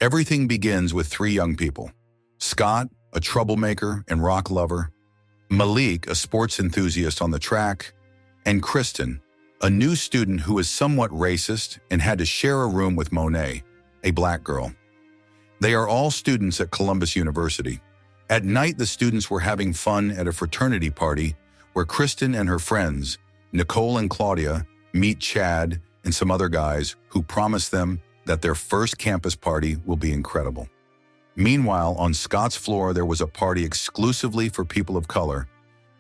Everything begins with three young people: Scott, a troublemaker and rock lover; Malik, a sports enthusiast on the track; and Kristen, a new student who is somewhat racist and had to share a room with Monet, a black girl. They are all students at Columbus University. At night, the students were having fun at a fraternity party where Kristen and her friends, Nicole and Claudia, meet Chad and some other guys who promise them that their first campus party will be incredible. Meanwhile, on Scott's floor, there was a party exclusively for people of color,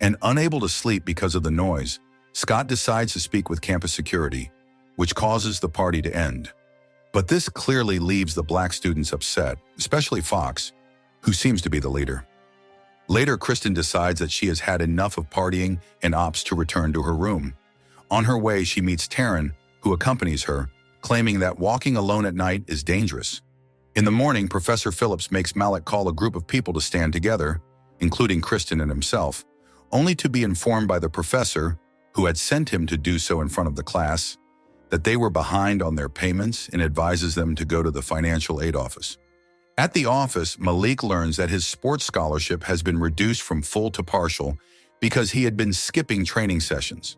and unable to sleep because of the noise, Scott decides to speak with campus security, which causes the party to end. But this clearly leaves the black students upset, especially Fox, who seems to be the leader. Later, Kristen decides that she has had enough of partying and opts to return to her room. On her way, she meets Taryn, who accompanies her, claiming that walking alone at night is dangerous. In the morning, Professor Phillips makes Malik call a group of people to stand together, including Kristen and himself, only to be informed by the professor, who had sent him to do so in front of the class, that they were behind on their payments and advises them to go to the financial aid office. At the office, Malik learns that his sports scholarship has been reduced from full to partial because he had been skipping training sessions.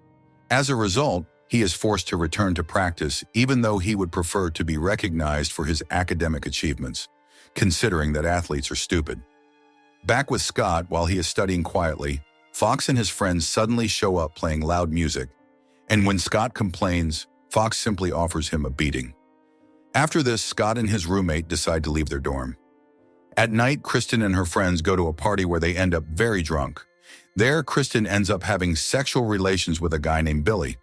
As a result, he is forced to return to practice even though he would prefer to be recognized for his academic achievements, considering that athletes are stupid. Back with Scott, while he is studying quietly, Fox and his friends suddenly show up playing loud music, and when Scott complains, Fox simply offers him a beating. After this, Scott and his roommate decide to leave their dorm. At night, Kristen and her friends go to a party where they end up very drunk. There, Kristen ends up having sexual relations with a guy named Billy.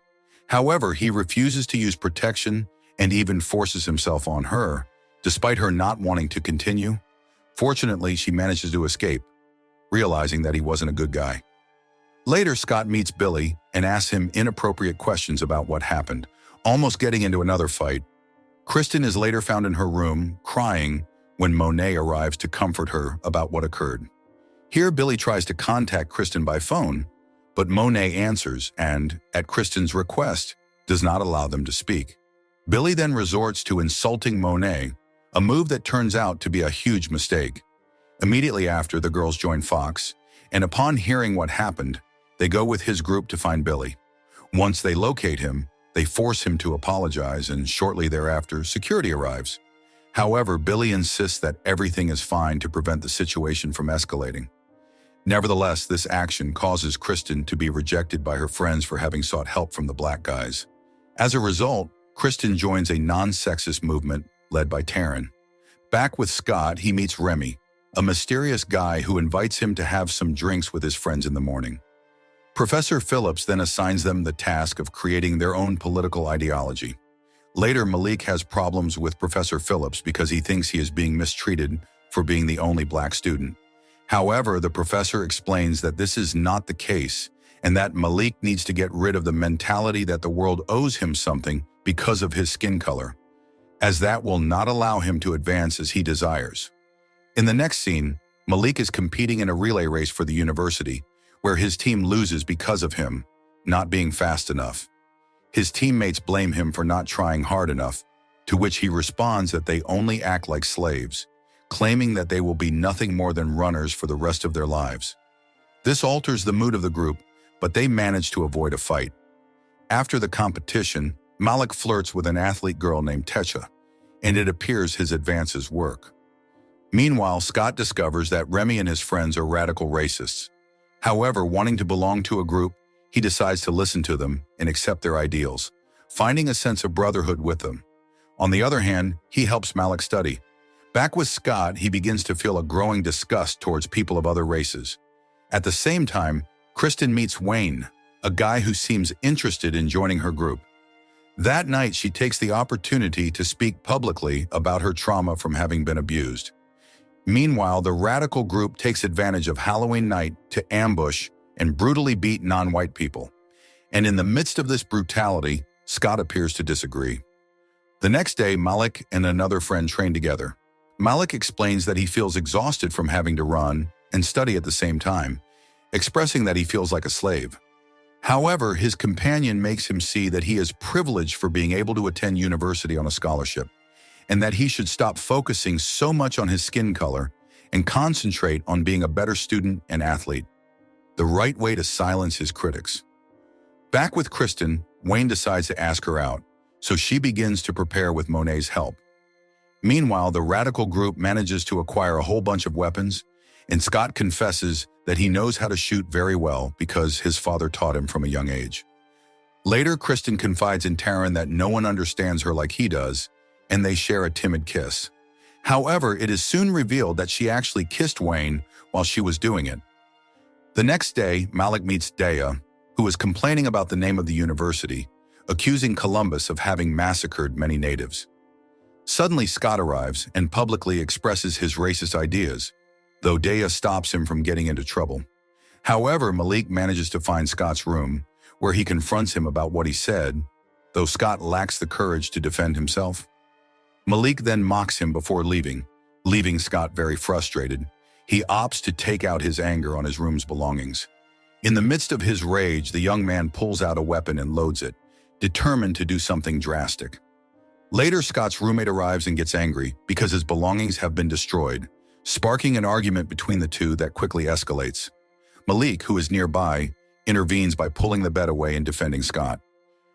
However, he refuses to use protection and even forces himself on her, despite her not wanting to continue. Fortunately, she manages to escape, realizing that he wasn't a good guy. Later, Scott meets Billy and asks him inappropriate questions about what happened, almost getting into another fight. Kristen is later found in her room, crying, when Monet arrives to comfort her about what occurred. Here, Billy tries to contact Kristen by phone, but Monet answers and, at Kristen's request, does not allow them to speak. Billy then resorts to insulting Monet, a move that turns out to be a huge mistake. Immediately after, the girls join Fox, and upon hearing what happened, they go with his group to find Billy. Once they locate him, they force him to apologize, and shortly thereafter, security arrives. However, Billy insists that everything is fine to prevent the situation from escalating. Nevertheless, this action causes Kristen to be rejected by her friends for having sought help from the black guys. As a result, Kristen joins a non-sexist movement led by Taryn. Back with Scott, he meets Remy, a mysterious guy who invites him to have some drinks with his friends in the morning. Professor Phillips then assigns them the task of creating their own political ideology. Later, Malik has problems with Professor Phillips because he thinks he is being mistreated for being the only black student. However, the professor explains that this is not the case and that Malik needs to get rid of the mentality that the world owes him something because of his skin color, as that will not allow him to advance as he desires. In the next scene, Malik is competing in a relay race for the university, where his team loses because of him not being fast enough. His teammates blame him for not trying hard enough, to which he responds that they only act like slaves, claiming that they will be nothing more than runners for the rest of their lives. This alters the mood of the group, but they manage to avoid a fight. After the competition, Malik flirts with an athlete girl named Techa, and it appears his advances work. Meanwhile, Scott discovers that Remy and his friends are radical racists. However, wanting to belong to a group, he decides to listen to them and accept their ideals, finding a sense of brotherhood with them. On the other hand, he helps Malik study. Back with Scott, he begins to feel a growing disgust towards people of other races. At the same time, Kristen meets Wayne, a guy who seems interested in joining her group. That night, she takes the opportunity to speak publicly about her trauma from having been abused. Meanwhile, the radical group takes advantage of Halloween night to ambush and brutally beat non-white people. And in the midst of this brutality, Scott appears to disagree. The next day, Malik and another friend train together. Malik explains that he feels exhausted from having to run and study at the same time, expressing that he feels like a slave. However, his companion makes him see that he is privileged for being able to attend university on a scholarship, and that he should stop focusing so much on his skin color and concentrate on being a better student and athlete. The right way to silence his critics. Back with Kristen, Wayne decides to ask her out, so she begins to prepare with Monet's help. Meanwhile, the radical group manages to acquire a whole bunch of weapons, and Scott confesses that he knows how to shoot very well because his father taught him from a young age. Later, Kristen confides in Taryn that no one understands her like he does, and they share a timid kiss. However, it is soon revealed that she actually kissed Wayne while she was doing it. The next day, Malik meets Daya, who is complaining about the name of the university, accusing Columbus of having massacred many natives. Suddenly, Scott arrives and publicly expresses his racist ideas, though Daya stops him from getting into trouble. However, Malik manages to find Scott's room, where he confronts him about what he said, though Scott lacks the courage to defend himself. Malik then mocks him before leaving Scott very frustrated. He opts to take out his anger on his room's belongings. In the midst of his rage, the young man pulls out a weapon and loads it, determined to do something drastic. Later, Scott's roommate arrives and gets angry because his belongings have been destroyed, sparking an argument between the two that quickly escalates. Malik, who is nearby, intervenes by pulling the bed away and defending Scott.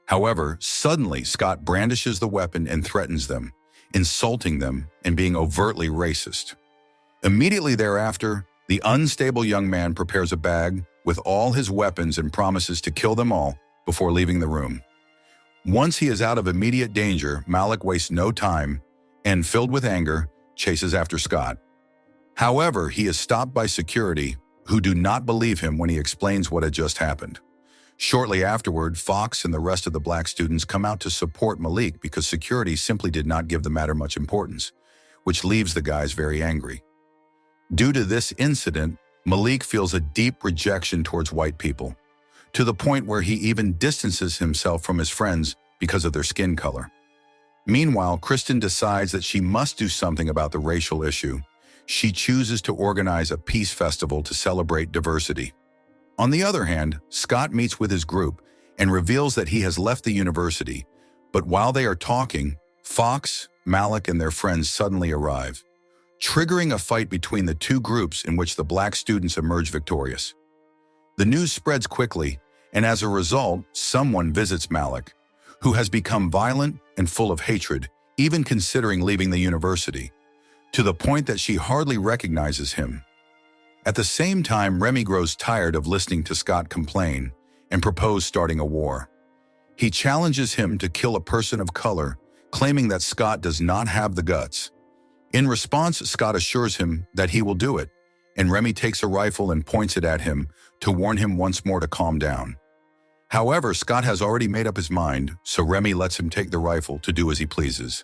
However, suddenly Scott brandishes the weapon and threatens them, insulting them and being overtly racist. Immediately thereafter, the unstable young man prepares a bag with all his weapons and promises to kill them all before leaving the room. Once he is out of immediate danger, Malik wastes no time and, filled with anger, chases after Scott. However, he is stopped by security, who do not believe him when he explains what had just happened. Shortly afterward, Fox and the rest of the black students come out to support Malik because security simply did not give the matter much importance, which leaves the guys very angry. Due to this incident, Malik feels a deep rejection towards white people, to the point where he even distances himself from his friends because of their skin color. Meanwhile, Kristen decides that she must do something about the racial issue. She chooses to organize a peace festival to celebrate diversity. On the other hand, Scott meets with his group and reveals that he has left the university, but while they are talking, Fox, Malik, and their friends suddenly arrive, triggering a fight between the two groups in which the black students emerge victorious. The news spreads quickly, and as a result, someone visits Malik, who has become violent and full of hatred, even considering leaving the university, to the point that she hardly recognizes him. At the same time, Remy grows tired of listening to Scott complain and propose starting a war. He challenges him to kill a person of color, claiming that Scott does not have the guts. In response, Scott assures him that he will do it, and Remy takes a rifle and points it at him to warn him once more to calm down. However, Scott has already made up his mind, so Remy lets him take the rifle to do as he pleases.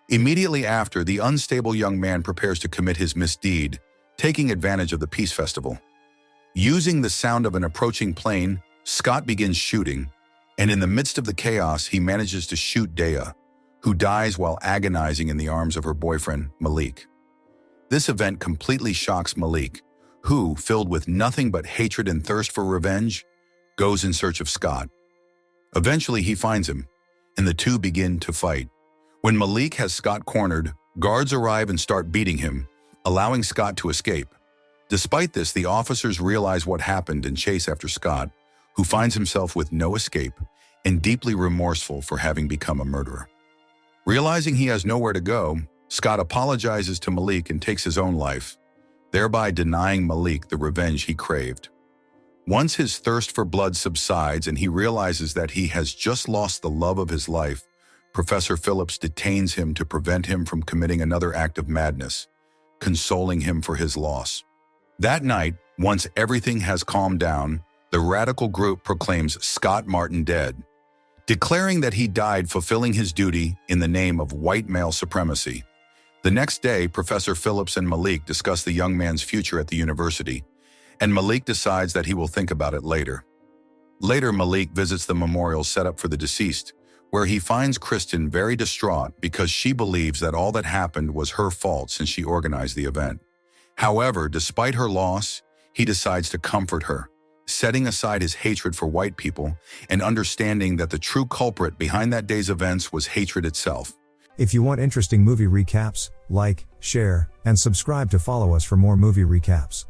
Immediately after, the unstable young man prepares to commit his misdeed, taking advantage of the peace festival. Using the sound of an approaching plane, Scott begins shooting, and in the midst of the chaos, he manages to shoot Daya, who dies while agonizing in the arms of her boyfriend, Malik. This event completely shocks Malik, who, filled with nothing but hatred and thirst for revenge, goes in search of Scott. Eventually, he finds him, and the two begin to fight. When Malik has Scott cornered, guards arrive and start beating him, allowing Scott to escape. Despite this, the officers realize what happened and chase after Scott, who finds himself with no escape and deeply remorseful for having become a murderer. Realizing he has nowhere to go, Scott apologizes to Malik and takes his own life, thereby denying Malik the revenge he craved. Once his thirst for blood subsides and he realizes that he has just lost the love of his life, Professor Phillips detains him to prevent him from committing another act of madness, consoling him for his loss. That night, once everything has calmed down, the radical group proclaims Scott Martin dead, declaring that he died fulfilling his duty in the name of white male supremacy. The next day, Professor Phillips and Malik discuss the young man's future at the university, and Malik decides that he will think about it later. Later, Malik visits the memorial set up for the deceased, where he finds Kristen very distraught because she believes that all that happened was her fault since she organized the event. However, despite her loss, he decides to comfort her, setting aside his hatred for white people and understanding that the true culprit behind that day's events was hatred itself. If you want interesting movie recaps, like, share, and subscribe to follow us for more movie recaps.